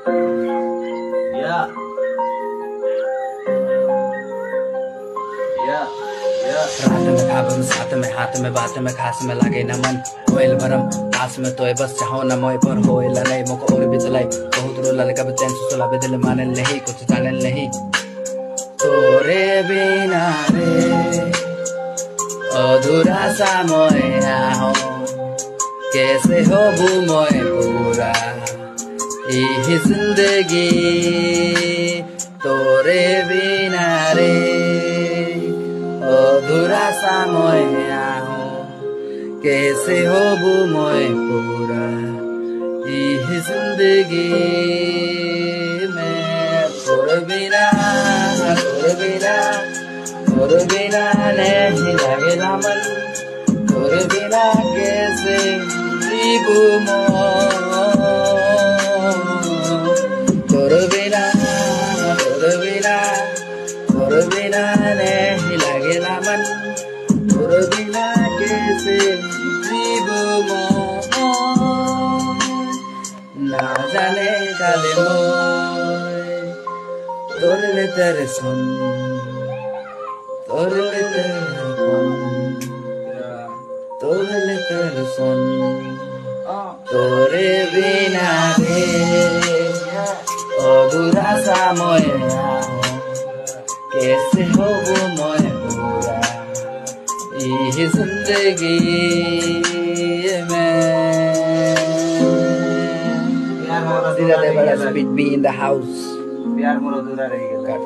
Yeah. Yeah. Yeah. रात में खाबम साथ में हाथ में बात में खास में लागे न मन होइल भरम पास में तोय बस चाहो न मोय पर होइल नहीं मोको और बिचलाई बहुत रो लड़का बेचैन सुला दिल माने नहीं कुछ जाने नहीं तोरे बिना रे अधूरा सा मोया हो कैसे हो वो मोय पूरा ये जिंदगी तोरे बिना रे अधूरा सा मोया हो कैसे हो वो मोय पूरा ये जिंदगी में तोरे बिना नहीं लगेला मन तोरे बिना कैसे जीबू तोरे बिना नहीं लगेला मन तोरे बिना कैसे जीबू ना जाने काले मोय तोरे तेरे सुन तोरे तेरे सुन तोरे बिना रे अधूरा सा मोया कैसे हो वो मोय पूरा ये जिंदगी में प्यार मोर Sila de bala sa beat be in the house. प्यार मोर अधूरा रह गया।